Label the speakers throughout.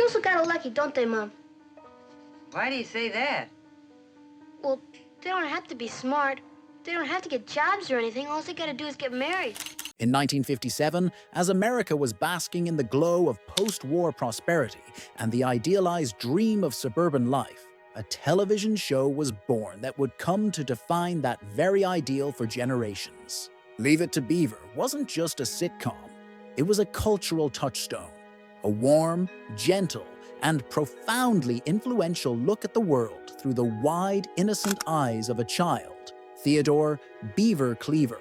Speaker 1: Girls are kind of lucky, don't they, Mom?
Speaker 2: Why do you say that?
Speaker 1: Well, they don't have to be smart. They don't have to get jobs or anything. All they gotta do is get married.
Speaker 3: In 1957, as America was basking in the glow of post-war prosperity and the idealized dream of suburban life, a television show was born that would come to define that very ideal for generations. Leave It to Beaver wasn't just a sitcom. It was a cultural touchstone, a warm, gentle, and profoundly influential look at the world through the wide, innocent eyes of a child, Theodore Beaver Cleaver.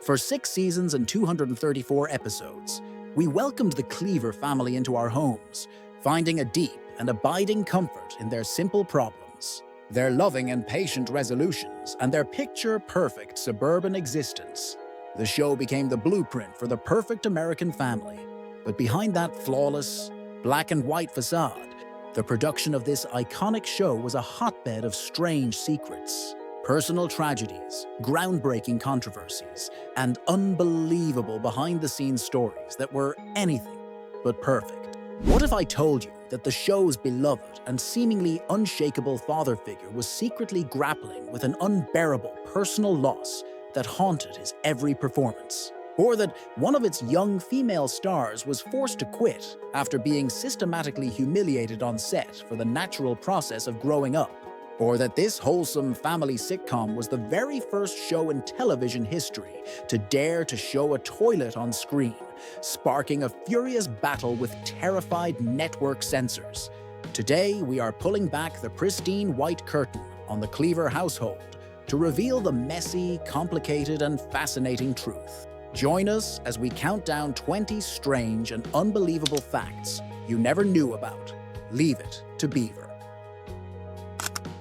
Speaker 3: For 6 seasons and 234 episodes, we welcomed the Cleaver family into our homes, finding a deep and abiding comfort in their simple problems, their loving and patient resolutions, and their picture-perfect suburban existence. The show became the blueprint for the perfect American family. But behind that flawless, black and white facade, the production of this iconic show was a hotbed of strange secrets, personal tragedies, groundbreaking controversies, and unbelievable behind-the-scenes stories that were anything but perfect. What if I told you that the show's beloved and seemingly unshakable father figure was secretly grappling with an unbearable personal loss that haunted his every performance? Or that one of its young female stars was forced to quit after being systematically humiliated on set for the natural process of growing up? Or that this wholesome family sitcom was the very first show in television history to dare to show a toilet on screen, sparking a furious battle with terrified network censors. Today, we are pulling back the pristine white curtain on the Cleaver household to reveal the messy, complicated, and fascinating truth. Join us as we count down 20 strange and unbelievable facts you never knew about. Leave It to Beaver.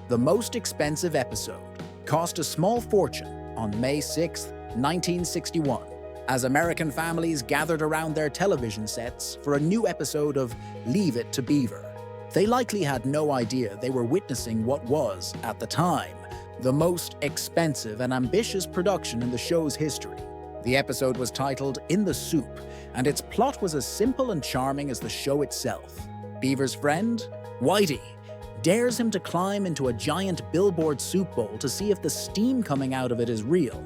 Speaker 3: The most expensive episode cost a small fortune on May 6, 1961, as American families gathered around their television sets for a new episode of Leave It to Beaver. They likely had no idea they were witnessing what was, at the time, the most expensive and ambitious production in the show's history. The episode was titled In the Soup, and its plot was as simple and charming as the show itself. Beaver's friend, Whitey, dares him to climb into a giant billboard soup bowl to see if the steam coming out of it is real.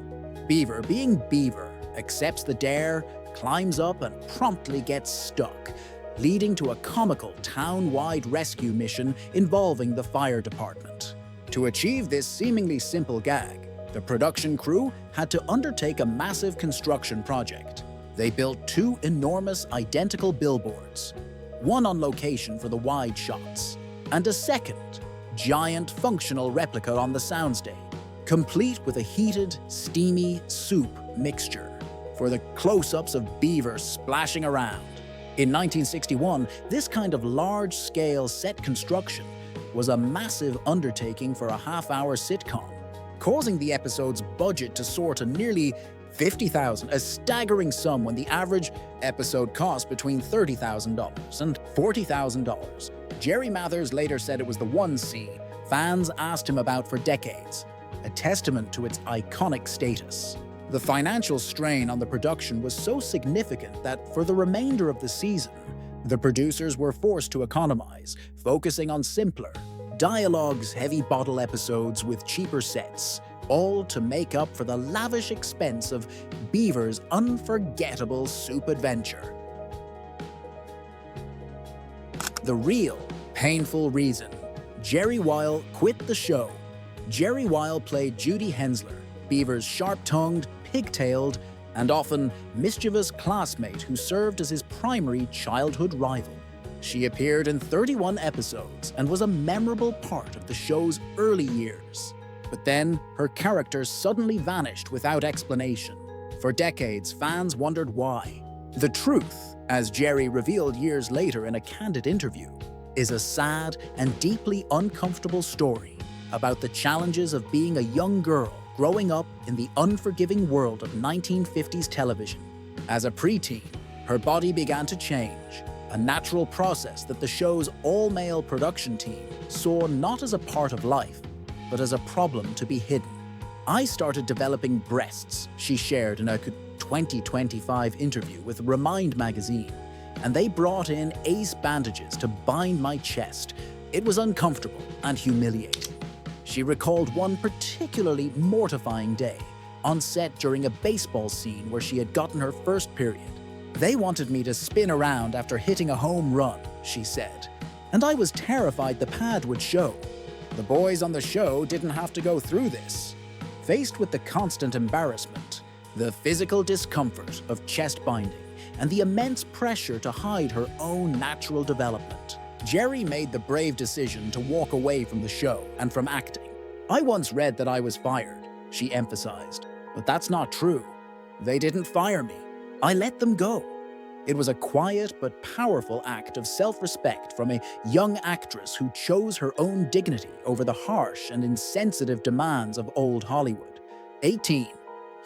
Speaker 3: Beaver, being Beaver, accepts the dare, climbs up, and promptly gets stuck, leading to a comical town-wide rescue mission involving the fire department. To achieve this seemingly simple gag, the production crew had to undertake a massive construction project. They built 2 enormous identical billboards, one on location for the wide shots, and a second, giant functional replica on the soundstage, complete with a heated, steamy soup mixture for the close-ups of Beaver splashing around. In 1961, this kind of large-scale set construction was a massive undertaking for a half-hour sitcom, causing the episode's budget to soar to nearly $50,000, a staggering sum when the average episode cost between $30,000 and $40,000. Jerry Mathers later said it was the one scene fans asked him about for decades, a testament to its iconic status. The financial strain on the production was so significant that for the remainder of the season, the producers were forced to economize, focusing on simpler, dialogues-heavy bottle episodes with cheaper sets, all to make up for the lavish expense of Beaver's unforgettable soup adventure. The real, painful reason Jeri Weil quit the show. Jeri Weil played Judy Hensler, Beaver's sharp-tongued, pigtailed, and often mischievous classmate who served as his primary childhood rival. She appeared in 31 episodes and was a memorable part of the show's early years. But then, her character suddenly vanished without explanation. For decades, fans wondered why. The truth, as Jeri revealed years later in a candid interview, is a sad and deeply uncomfortable story about the challenges of being a young girl growing up in the unforgiving world of 1950s television. As a preteen, her body began to change, a natural process that the show's all-male production team saw not as a part of life, but as a problem to be hidden. "I started developing breasts," she shared in a 2025 interview with Remind magazine, and they brought in ace bandages to bind my chest. It was uncomfortable and humiliating. She recalled one particularly mortifying day on set during a baseball scene where she had gotten her first period. They wanted me to spin around after hitting a home run, she said, and I was terrified the pad would show. The boys on the show didn't have to go through this. Faced with the constant embarrassment, the physical discomfort of chest binding, and the immense pressure to hide her own natural development, Jeri made the brave decision to walk away from the show and from acting. I once read that I was fired, she emphasized, but that's not true. They didn't fire me. I let them go. It was a quiet but powerful act of self-respect from a young actress who chose her own dignity over the harsh and insensitive demands of old Hollywood. 18.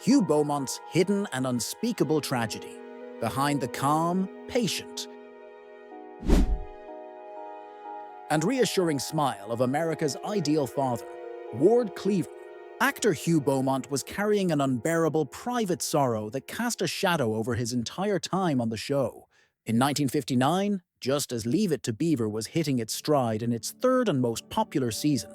Speaker 3: Hugh Beaumont's hidden and unspeakable tragedy. Behind the calm, patient, and reassuring smile of America's ideal father, Wally Cleaver. Actor Hugh Beaumont was carrying an unbearable private sorrow that cast a shadow over his entire time on the show. In 1959, just as Leave It to Beaver was hitting its stride in its third and most popular season,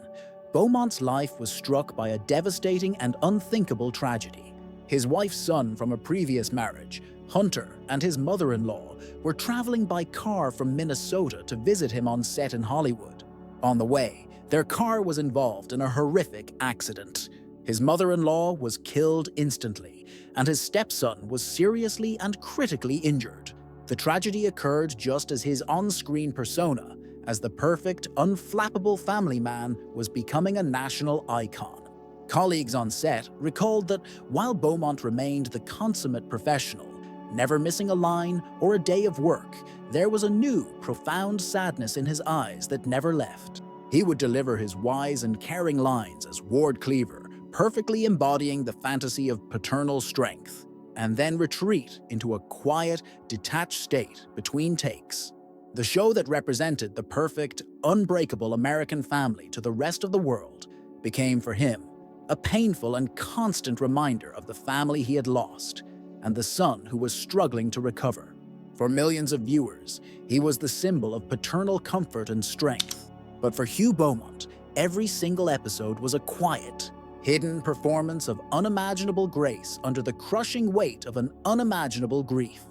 Speaker 3: Beaumont's life was struck by a devastating and unthinkable tragedy. His wife's son from a previous marriage, Hunter, and his mother-in-law were traveling by car from Minnesota to visit him on set in Hollywood. On the way, their car was involved in a horrific accident. His mother-in-law was killed instantly, and his stepson was seriously and critically injured. The tragedy occurred just as his on-screen persona, as the perfect, unflappable family man, was becoming a national icon. Colleagues on set recalled that while Beaumont remained the consummate professional, never missing a line or a day of work, there was a new, profound sadness in his eyes that never left. He would deliver his wise and caring lines as Wally Cleaver, perfectly embodying the fantasy of paternal strength, and then retreat into a quiet, detached state between takes. The show that represented the perfect, unbreakable American family to the rest of the world became for him a painful and constant reminder of the family he had lost and the son who was struggling to recover. For millions of viewers, he was the symbol of paternal comfort and strength. But for Hugh Beaumont, every single episode was a quiet, hidden performance of unimaginable grace under the crushing weight of an unimaginable grief.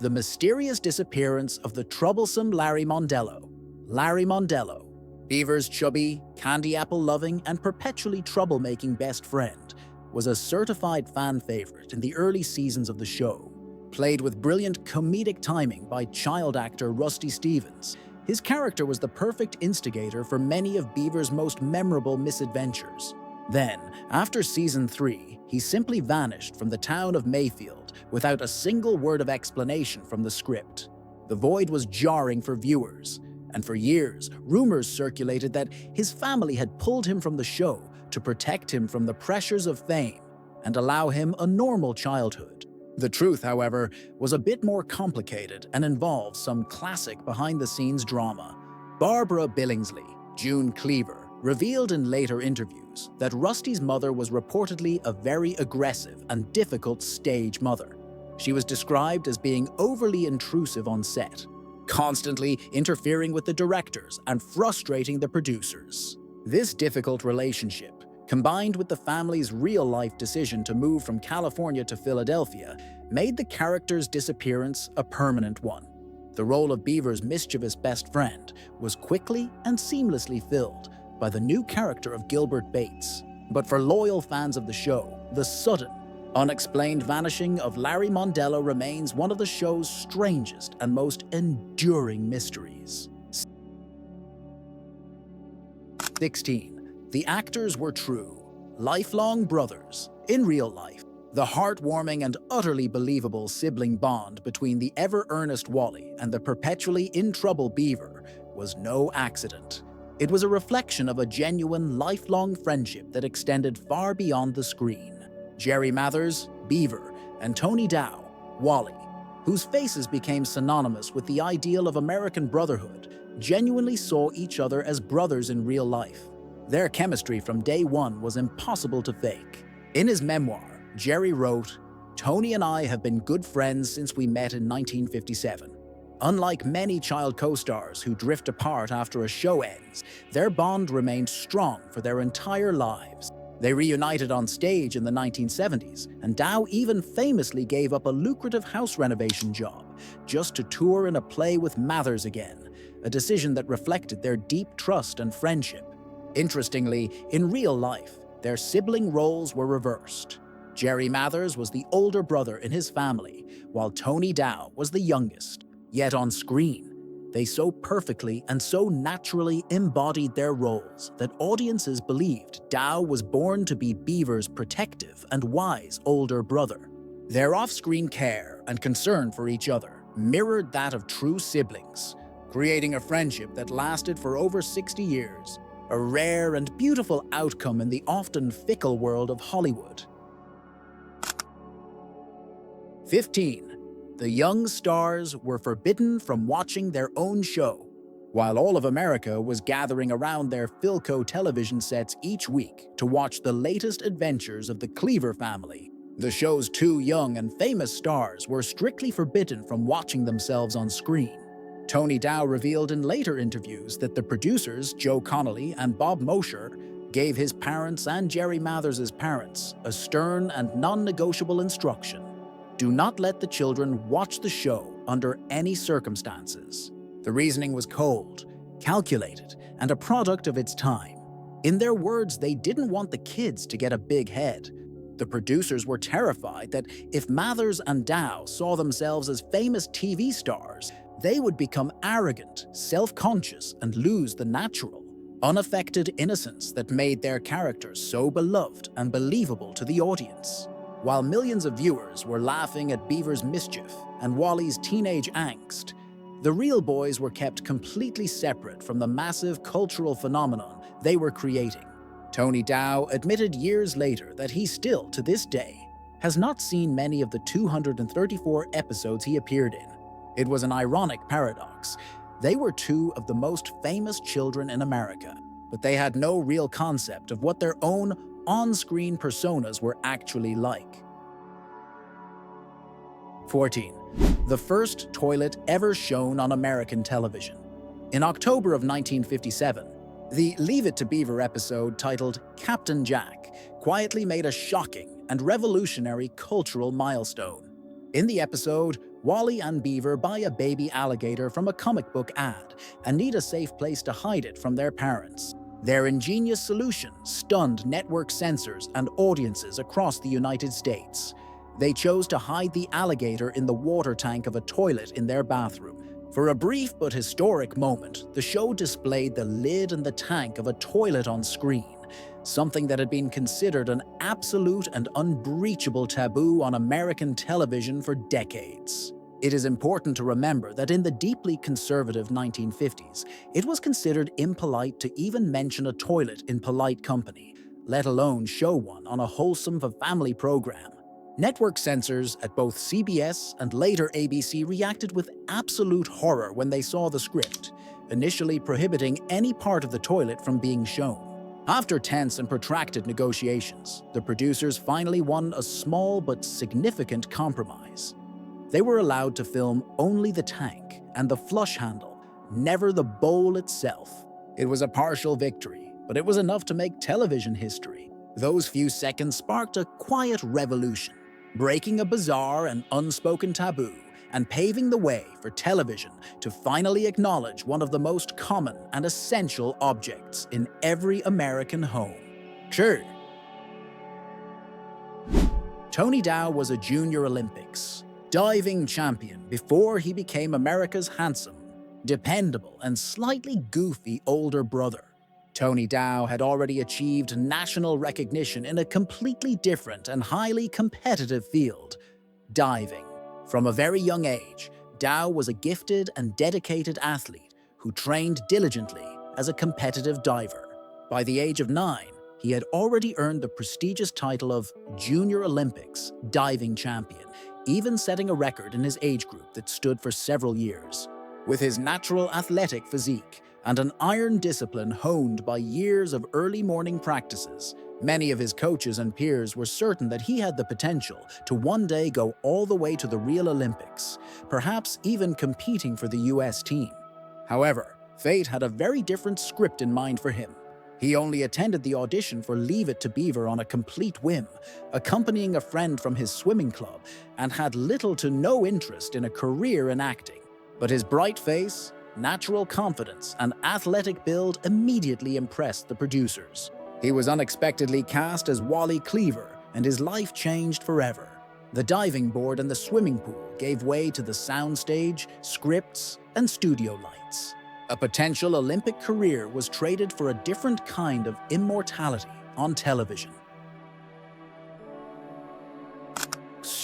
Speaker 3: The mysterious disappearance of the troublesome Larry Mondello. Larry Mondello, Beaver's chubby, candy apple-loving, and perpetually troublemaking best friend, was a certified fan favorite in the early seasons of the show. Played with brilliant comedic timing by child actor Rusty Stevens, his character was the perfect instigator for many of Beaver's most memorable misadventures. Then, after season 3, he simply vanished from the town of Mayfield without a single word of explanation from the script. The void was jarring for viewers, and for years, rumors circulated that his family had pulled him from the show to protect him from the pressures of fame and allow him a normal childhood. The truth, however, was a bit more complicated and involved some classic behind-the-scenes drama. Barbara Billingsley, June Cleaver, revealed in later interviews that Rusty's mother was reportedly a very aggressive and difficult stage mother. She was described as being overly intrusive on set, constantly interfering with the directors and frustrating the producers. This difficult relationship, combined with the family's real-life decision to move from California to Philadelphia, made the character's disappearance a permanent one. The role of Beaver's mischievous best friend was quickly and seamlessly filled by the new character of Gilbert Bates. But for loyal fans of the show, the sudden, unexplained vanishing of Larry Mondello remains one of the show's strangest and most enduring mysteries. 16. The actors were true, lifelong brothers, in real life. The heartwarming and utterly believable sibling bond between the ever-earnest Wally and the perpetually in-trouble Beaver was no accident. It was a reflection of a genuine, lifelong friendship that extended far beyond the screen. Jerry Mathers, Beaver, and Tony Dow, Wally, whose faces became synonymous with the ideal of American brotherhood, genuinely saw each other as brothers in real life. Their chemistry from day one was impossible to fake. In his memoir, Jeri wrote, Tony and I have been good friends since we met in 1957. Unlike many child co-stars who drift apart after a show ends, their bond remained strong for their entire lives. They reunited on stage in the 1970s, and Dow even famously gave up a lucrative house renovation job just to tour in a play with Mathers again, a decision that reflected their deep trust and friendship. Interestingly, in real life, their sibling roles were reversed. Jerry Mathers was the older brother in his family, while Tony Dow was the youngest. Yet on screen, they so perfectly and so naturally embodied their roles that audiences believed Dow was born to be Beaver's protective and wise older brother. Their off-screen care and concern for each other mirrored that of true siblings, creating a friendship that lasted for over 60 years, a rare and beautiful outcome in the often fickle world of Hollywood. 15. The young stars were forbidden from watching their own show. While all of America was gathering around their Philco television sets each week to watch the latest adventures of the Cleaver family, the show's two young and famous stars were strictly forbidden from watching themselves on screen. Tony Dow revealed in later interviews that the producers, Joe Connolly and Bob Mosher, gave his parents and Jerry Mathers' parents a stern and non-negotiable instruction: do not let the children watch the show under any circumstances. The reasoning was cold, calculated, and a product of its time. In their words, they didn't want the kids to get a big head. The producers were terrified that if Mathers and Dow saw themselves as famous TV stars, they would become arrogant, self-conscious, and lose the natural, unaffected innocence that made their characters so beloved and believable to the audience. While millions of viewers were laughing at Beaver's mischief and Wally's teenage angst, the real boys were kept completely separate from the massive cultural phenomenon they were creating. Tony Dow admitted years later that he still, to this day, has not seen many of the 234 episodes he appeared in. It was an ironic paradox. They were two of the most famous children in America, but they had no real concept of what their own on-screen personas were actually like. 14. The first toilet ever shown on American television. In October of 1957, the Leave It to Beaver episode titled Captain Jack quietly made a shocking and revolutionary cultural milestone. In the episode, Wally and Beaver buy a baby alligator from a comic book ad and need a safe place to hide it from their parents. Their ingenious solution stunned network censors and audiences across the United States. They chose to hide the alligator in the water tank of a toilet in their bathroom. For a brief but historic moment, the show displayed the lid and the tank of a toilet on screen, something that had been considered an absolute and unbreachable taboo on American television for decades. It is important to remember that in the deeply conservative 1950s, it was considered impolite to even mention a toilet in polite company, let alone show one on a wholesome family program. Network censors at both CBS and later ABC reacted with absolute horror when they saw the script, initially prohibiting any part of the toilet from being shown. After tense and protracted negotiations, the producers finally won a small but significant compromise. They were allowed to film only the tank and the flush handle, never the bowl itself. It was a partial victory, but it was enough to make television history. Those few seconds sparked a quiet revolution, breaking a bizarre and unspoken taboo and paving the way for television to finally acknowledge one of the most common and essential objects in every American home. Sure. Tony Dow was a Junior Olympics diving champion before he became America's handsome, dependable, and slightly goofy older brother. Tony Dow had already achieved national recognition in a completely different and highly competitive field: diving. From a very young age, Dow was a gifted and dedicated athlete who trained diligently as a competitive diver. By the age of 9, he had already earned the prestigious title of Junior Olympics diving champion, even setting a record in his age group that stood for several years. With his natural athletic physique and an iron discipline honed by years of early morning practices, Many of his coaches and peers were certain that he had the potential to one day go all the way to the real Olympics, perhaps even competing for the US team. However, fate had a very different script in mind for him. He only attended the audition for Leave It to Beaver on a complete whim, accompanying a friend from his swimming club, and had little to no interest in a career in acting. But his bright face, natural confidence, and athletic build immediately impressed the producers. He was unexpectedly cast as Wally Cleaver, and his life changed forever. The diving board and the swimming pool gave way to the soundstage, scripts, and studio lights. A potential Olympic career was traded for a different kind of immortality on television.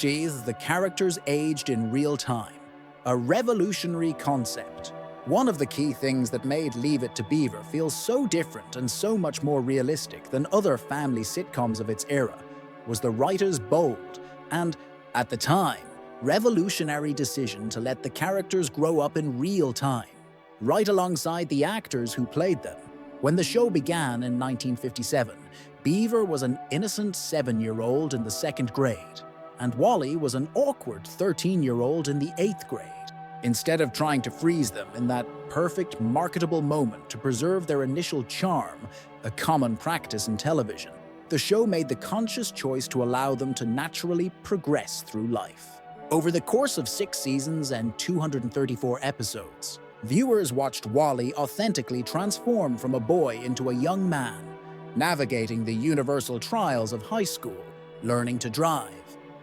Speaker 3: The characters aged in real time, a revolutionary concept. One of the key things that made Leave It to Beaver feel so different and so much more realistic than other family sitcoms of its era was the writer's bold and, at the time, revolutionary decision to let the characters grow up in real time, right alongside the actors who played them. When the show began in 1957, Beaver was an innocent 7-year-old in the 2nd grade, and Wally was an awkward 13-year-old in the 8th grade. Instead of trying to freeze them in that perfect, marketable moment to preserve their initial charm, a common practice in television, the show made the conscious choice to allow them to naturally progress through life. Over the course of 6 seasons and 234 episodes, viewers watched Wally authentically transform from a boy into a young man, navigating the universal trials of high school, learning to drive,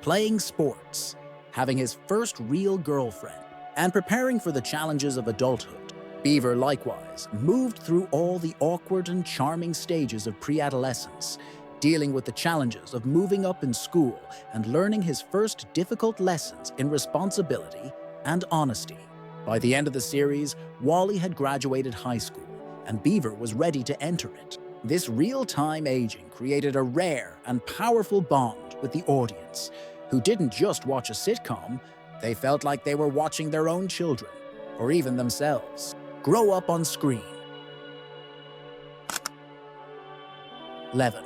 Speaker 3: playing sports, having his first real girlfriend, and preparing for the challenges of adulthood. Beaver, likewise, moved through all the awkward and charming stages of pre-adolescence, dealing with the challenges of moving up in school and learning his first difficult lessons in responsibility and honesty. By the end of the series, Wally had graduated high school, and Beaver was ready to enter it. This real-time aging created a rare and powerful bond with the audience, who didn't just watch a sitcom, they felt like they were watching their own children, or even themselves, grow up on screen. 11.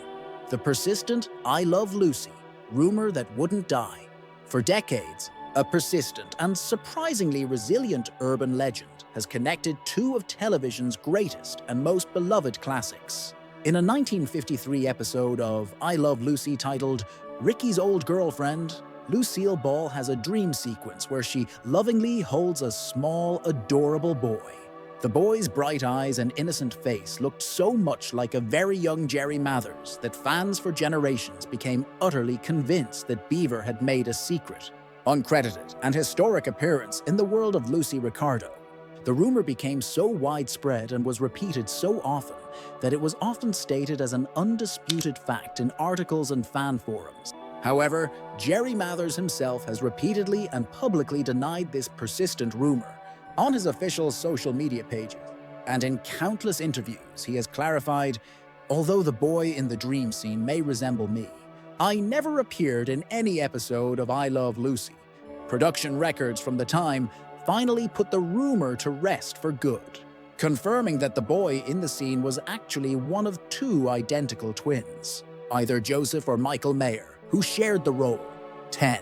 Speaker 3: The persistent I Love Lucy rumor that wouldn't die. For decades, a persistent and surprisingly resilient urban legend has connected 2 of television's greatest and most beloved classics. In a 1953 episode of I Love Lucy titled Ricky's Old Girlfriend, Lucille Ball has a dream sequence where she lovingly holds a small, adorable boy. The boy's bright eyes and innocent face looked so much like a very young Jeri Mathers that fans for generations became utterly convinced that Beaver had made a secret, uncredited, and historic appearance in the world of Lucy Ricardo. The rumor became so widespread and was repeated so often that it was often stated as an undisputed fact in articles and fan forums. However, Jeri Mathers himself has repeatedly and publicly denied this persistent rumor on his official social media pages, and in countless interviews he has clarified, "Although the boy in the dream scene may resemble me, I never appeared in any episode of I Love Lucy." Production records from the time finally put the rumor to rest for good, confirming that the boy in the scene was actually one of 2 identical twins, either Joseph or Michael Mayer, who shared the role. 10.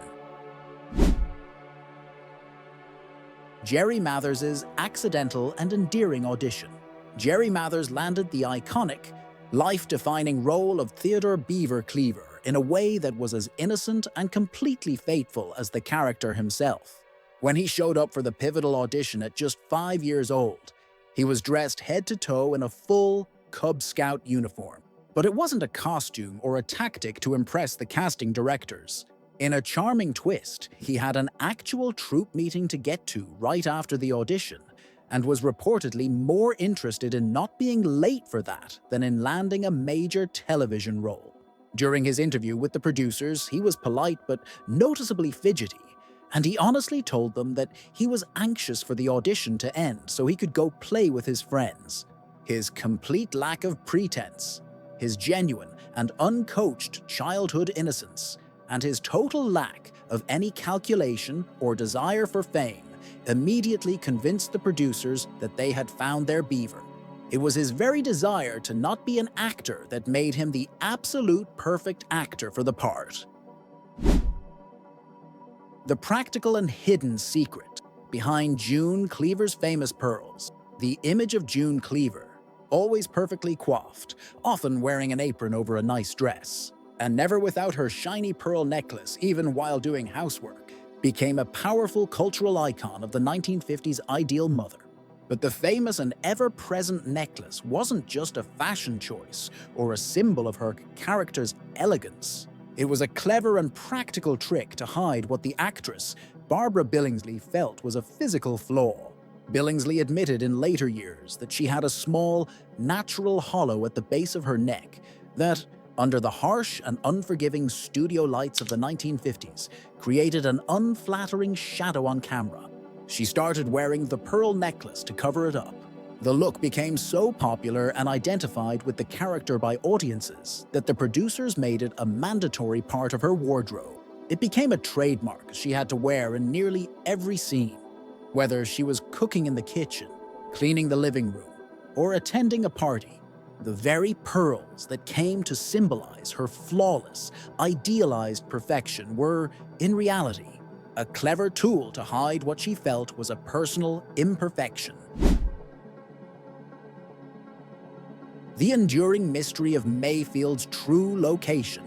Speaker 3: Jeri Mathers' accidental and endearing audition. Jeri Mathers landed the iconic, life-defining role of Theodore Beaver Cleaver in a way that was as innocent and completely faithful as the character himself. When he showed up for the pivotal audition at just 5 years old, he was dressed head to toe in a full Cub Scout uniform. But it wasn't a costume or a tactic to impress the casting directors. In a charming twist, he had an actual troupe meeting to get to right after the audition, and was reportedly more interested in not being late for that than in landing a major television role. During his interview with the producers, he was polite but noticeably fidgety, and he honestly told them that he was anxious for the audition to end so he could go play with his friends. His complete lack of pretense, his genuine and uncoached childhood innocence, and his total lack of any calculation or desire for fame immediately convinced the producers that they had found their Beaver. It was his very desire to not be an actor that made him the absolute perfect actor for the part. The practical and hidden secret behind June Cleaver's famous pearls, the image of June Cleaver, always perfectly coiffed, often wearing an apron over a nice dress, and never without her shiny pearl necklace even while doing housework, became a powerful cultural icon of the 1950s ideal mother. But the famous and ever-present necklace wasn't just a fashion choice or a symbol of her character's elegance. It was a clever and practical trick to hide what the actress, Barbara Billingsley, felt was a physical flaw. Billingsley admitted in later years that she had a small, natural hollow at the base of her neck that, under the harsh and unforgiving studio lights of the 1950s, created an unflattering shadow on camera. She started wearing the pearl necklace to cover it up. The look became so popular and identified with the character by audiences that the producers made it a mandatory part of her wardrobe. It became a trademark she had to wear in nearly every scene. Whether she was cooking in the kitchen, cleaning the living room, or attending a party, the very pearls that came to symbolize her flawless, idealized perfection were, in reality, a clever tool to hide what she felt was a personal imperfection. The enduring mystery of Mayfield's true location.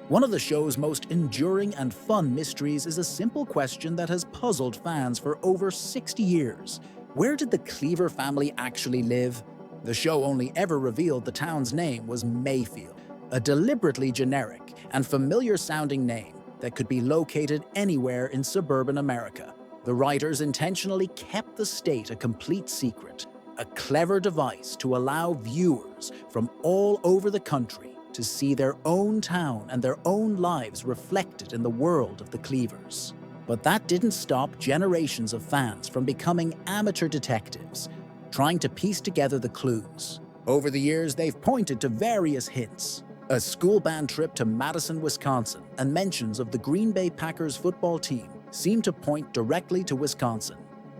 Speaker 3: One of the show's most enduring and fun mysteries is a simple question that has puzzled fans for over 60 years. Where did the Cleaver family actually live? The show only ever revealed the town's name was Mayfield, a deliberately generic and familiar-sounding name that could be located anywhere in suburban America. The writers intentionally kept the state a complete secret, a clever device to allow viewers from all over the country to see their own town and their own lives reflected in the world of the Cleavers. But that didn't stop generations of fans from becoming amateur detectives, trying to piece together the clues. Over the years, they've pointed to various hints. A school band trip to Madison, Wisconsin, and mentions of the Green Bay Packers football team seem to point directly to Wisconsin.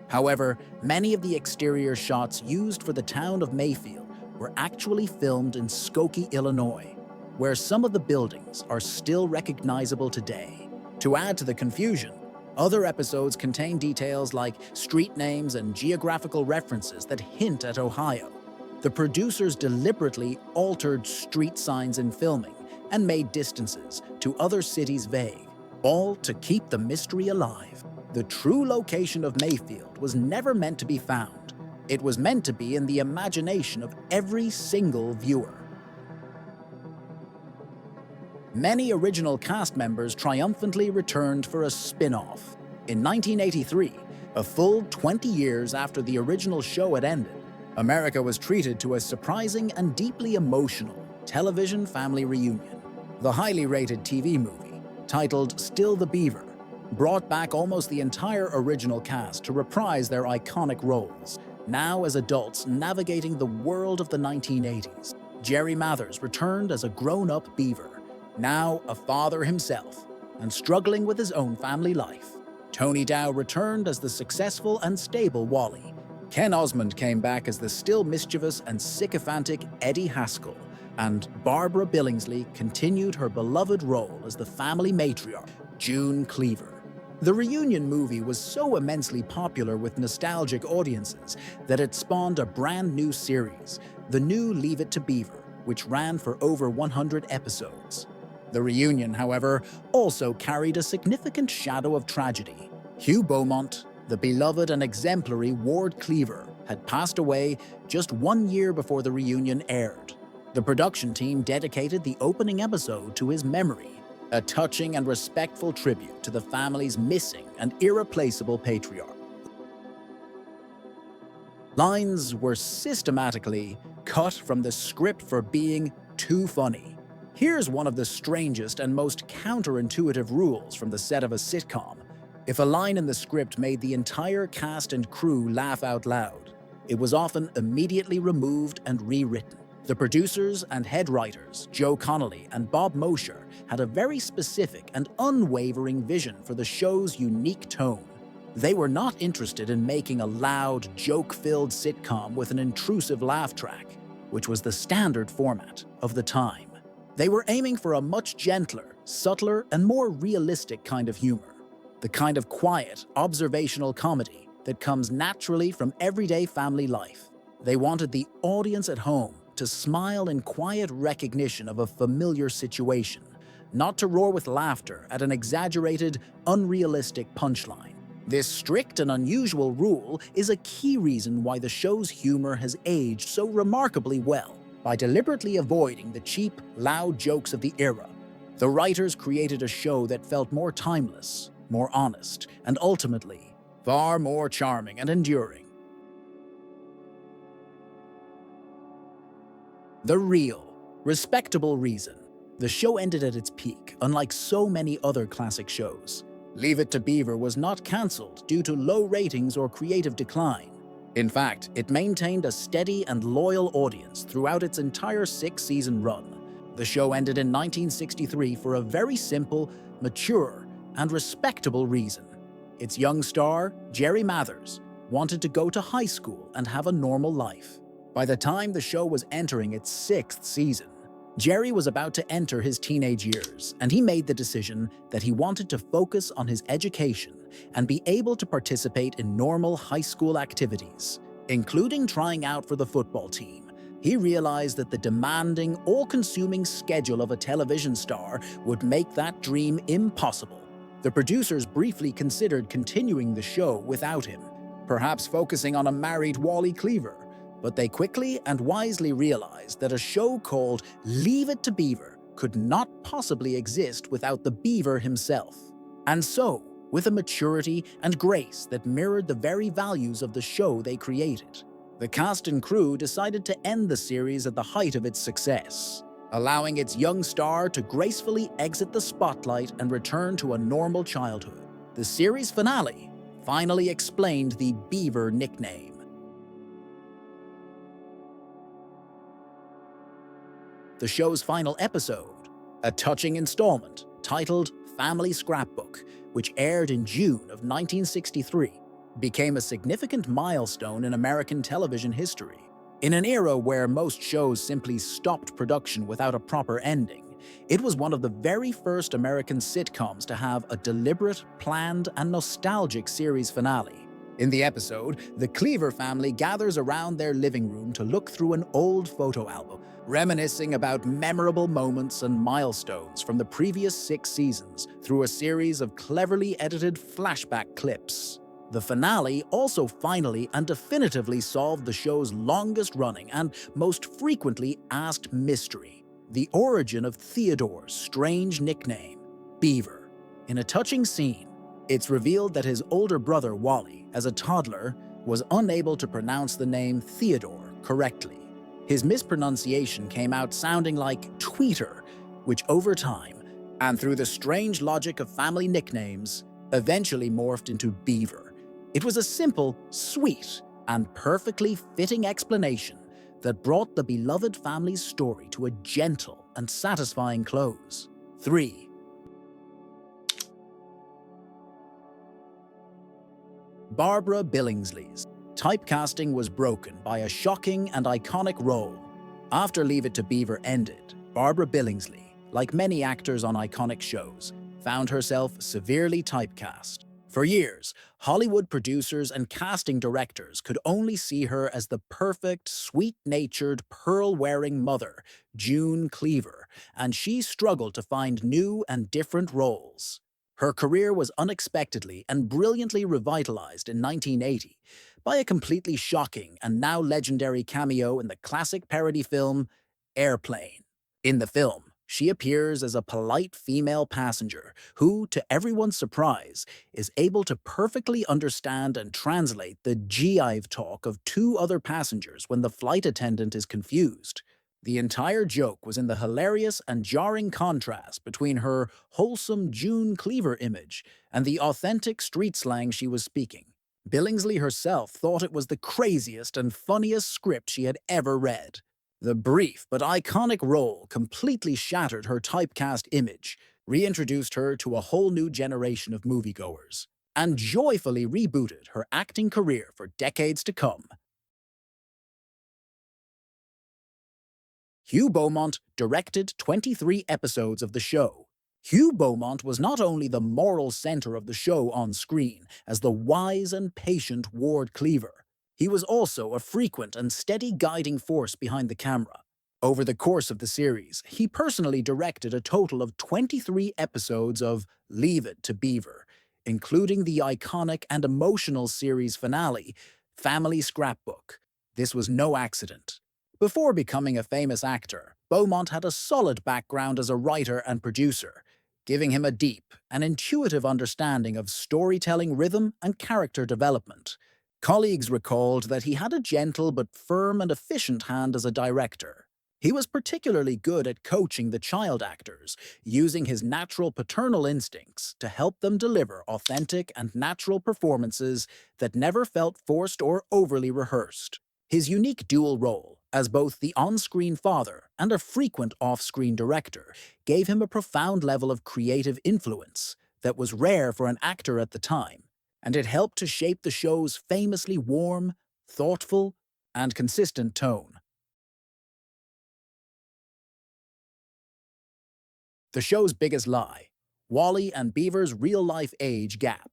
Speaker 3: However, many of the exterior shots used for the town of Mayfield were actually filmed in Skokie, Illinois, where some of the buildings are still recognizable today. To add to the confusion, other episodes contain details like street names and geographical references that hint at Ohio. The producers deliberately altered street signs in filming and made distances to other cities vague, all to keep the mystery alive. The true location of Mayfield was never meant to be found. It was meant to be in the imagination of every single viewer. Many original cast members triumphantly returned for a spin-off. In 1983, a full 20 years after the original show had ended, America was treated to a surprising and deeply emotional television family reunion. The highly rated TV movie, titled Still the Beaver, brought back almost the entire original cast to reprise their iconic roles, now as adults navigating the world of the 1980s. Jerry Mathers returned as a grown-up beaver, now a father himself, and struggling with his own family life. Tony Dow returned as the successful and stable Wally. Ken Osmond came back as the still mischievous and sycophantic Eddie Haskell, and Barbara Billingsley continued her beloved role as the family matriarch, June Cleaver. The reunion movie was so immensely popular with nostalgic audiences that it spawned a brand new series, the new Leave It to Beaver, which ran for over 100 episodes. The reunion, however, also carried a significant shadow of tragedy. Hugh Beaumont, the beloved and exemplary Ward Cleaver, had passed away just 1 year before the reunion aired. The production team dedicated the opening episode to his memory, a touching and respectful tribute to the family's missing and irreplaceable patriarch. Lines were systematically cut from the script for being too funny. Here's one of the strangest and most counterintuitive rules from the set of a sitcom. If a line in the script made the entire cast and crew laugh out loud, it was often immediately removed and rewritten. The producers and head writers, Joe Connolly and Bob Mosher, had a very specific and unwavering vision for the show's unique tone. They were not interested in making a loud, joke-filled sitcom with an intrusive laugh track, which was the standard format of the time. They were aiming for a much gentler, subtler, and more realistic kind of humor. The kind of quiet, observational comedy that comes naturally from everyday family life. They wanted the audience at home to smile in quiet recognition of a familiar situation, not to roar with laughter at an exaggerated, unrealistic punchline. This strict and unusual rule is a key reason why the show's humor has aged so remarkably well. By deliberately avoiding the cheap, loud jokes of the era, the writers created a show that felt more timeless, more honest, and ultimately, far more charming and enduring. The real, respectable reason. The show ended at its peak, unlike so many other classic shows. Leave It to Beaver was not cancelled due to low ratings or creative decline. In fact, it maintained a steady and loyal audience throughout its entire 6-season run. The show ended in 1963 for a very simple, mature, and respectable reason. Its young star, Jerry Mathers, wanted to go to high school and have a normal life. By the time the show was entering its 6th season, Jerry was about to enter his teenage years, and he made the decision that he wanted to focus on his education and be able to participate in normal high school activities, including trying out for the football team. He realized that the demanding, all-consuming schedule of a television star would make that dream impossible. The producers briefly considered continuing the show without him, perhaps focusing on a married Wally Cleaver, but they quickly and wisely realized that a show called Leave It to Beaver could not possibly exist without the Beaver himself. And so, with a maturity and grace that mirrored the very values of the show they created, the cast and crew decided to end the series at the height of its success, allowing its young star to gracefully exit the spotlight and return to a normal childhood. The series finale finally explained the Beaver nickname. The show's final episode, a touching installment titled Family Scrapbook, which aired in June of 1963, became a significant milestone in American television history. In an era where most shows simply stopped production without a proper ending, it was one of the very first American sitcoms to have a deliberate, planned, and nostalgic series finale. In the episode, the Cleaver family gathers around their living room to look through an old photo album, reminiscing about memorable moments and milestones from the previous 6 seasons through a series of cleverly edited flashback clips. The finale also finally and definitively solved the show's longest-running and most frequently asked mystery, the origin of Theodore's strange nickname, Beaver. In a touching scene, it's revealed that his older brother Wally, as a toddler, was unable to pronounce the name Theodore correctly. His mispronunciation came out sounding like tweeter, which over time, and through the strange logic of family nicknames, eventually morphed into Beaver. It was a simple, sweet, and perfectly fitting explanation that brought the beloved family's story to a gentle and satisfying close. 3. Barbara Billingsley's typecasting was broken by a shocking and iconic role. After Leave It to Beaver ended, Barbara Billingsley, like many actors on iconic shows, found herself severely typecast. For years, Hollywood producers and casting directors could only see her as the perfect, sweet-natured, pearl-wearing mother, June Cleaver, and she struggled to find new and different roles. Her career was unexpectedly and brilliantly revitalized in 1980 by a completely shocking and now legendary cameo in the classic parody film Airplane. In the film, she appears as a polite female passenger who, to everyone's surprise, is able to perfectly understand and translate the jive talk of 2 other passengers when the flight attendant is confused. The entire joke was in the hilarious and jarring contrast between her wholesome June Cleaver image and the authentic street slang she was speaking. Billingsley herself thought it was the craziest and funniest script she had ever read. The brief but iconic role completely shattered her typecast image, reintroduced her to a whole new generation of moviegoers, and joyfully rebooted her acting career for decades to come. Hugh Beaumont directed 23 episodes of the show. Hugh Beaumont was not only the moral center of the show on screen as the wise and patient Ward Cleaver, he was also a frequent and steady guiding force behind the camera. Over the course of the series, he personally directed a total of 23 episodes of Leave It to Beaver, including the iconic and emotional series finale, Family Scrapbook. This was no accident. Before becoming a famous actor, Beaumont had a solid background as a writer and producer, giving him a deep and intuitive understanding of storytelling rhythm and character development. Colleagues recalled that he had a gentle but firm and efficient hand as a director. He was particularly good at coaching the child actors, using his natural paternal instincts to help them deliver authentic and natural performances that never felt forced or overly rehearsed. His unique dual role, as both the on-screen father and a frequent off-screen director, gave him a profound level of creative influence that was rare for an actor at the time, and it helped to shape the show's famously warm, thoughtful, and consistent tone. The show's biggest lie: Wally and Beaver's real-life age gap.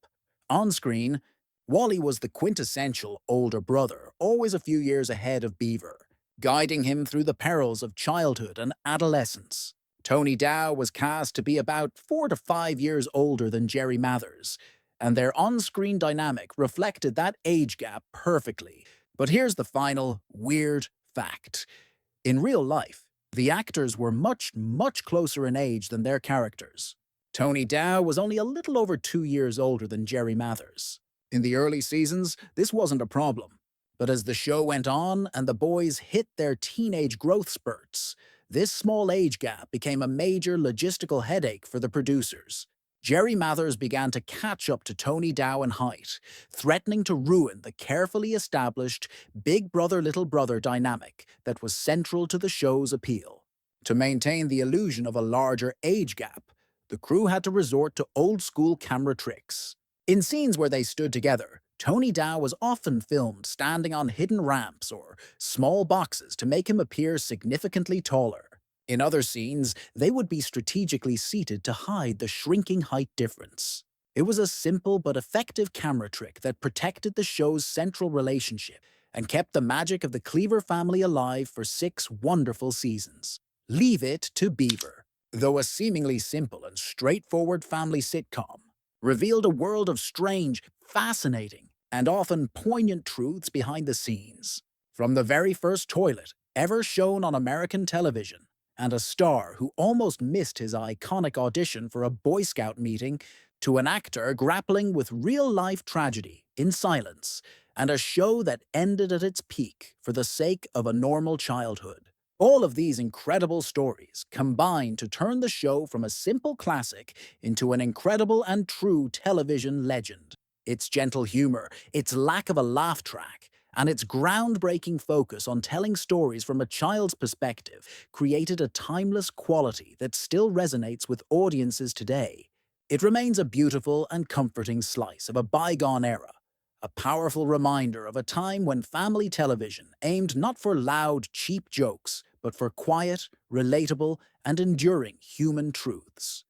Speaker 3: On screen, Wally was the quintessential older brother, always a few years ahead of Beaver, guiding him through the perils of childhood and adolescence. Tony Dow was cast to be about 4 to 5 years older than Jeri Mathers, and their on-screen dynamic reflected that age gap perfectly. But here's the final, weird fact. In real life, the actors were much closer in age than their characters. Tony Dow was only a little over 2 years older than Jeri Mathers. In the early seasons, this wasn't a problem. But as the show went on and the boys hit their teenage growth spurts, this small age gap became a major logistical headache for the producers. Jeri Mathers began to catch up to Tony Dow in height, threatening to ruin the carefully established big brother-little brother dynamic that was central to the show's appeal. To maintain the illusion of a larger age gap, the crew had to resort to old-school camera tricks. In scenes where they stood together, Tony Dow was often filmed standing on hidden ramps or small boxes to make him appear significantly taller. In other scenes, they would be strategically seated to hide the shrinking height difference. It was a simple but effective camera trick that protected the show's central relationship and kept the magic of the Cleaver family alive for 6 wonderful seasons. Leave It to Beaver, though a seemingly simple and straightforward family sitcom, revealed a world of strange, fascinating, and often poignant truths behind the scenes. From the very first toilet ever shown on American television, and a star who almost missed his iconic audition for a Boy Scout meeting, to an actor grappling with real-life tragedy in silence, and a show that ended at its peak for the sake of a normal childhood. All of these incredible stories combine to turn the show from a simple classic into an incredible and true television legend. Its gentle humor, its lack of a laugh track, and its groundbreaking focus on telling stories from a child's perspective created a timeless quality that still resonates with audiences today. It remains a beautiful and comforting slice of a bygone era, a powerful reminder of a time when family television aimed not for loud, cheap jokes, but for quiet, relatable, and enduring human truths.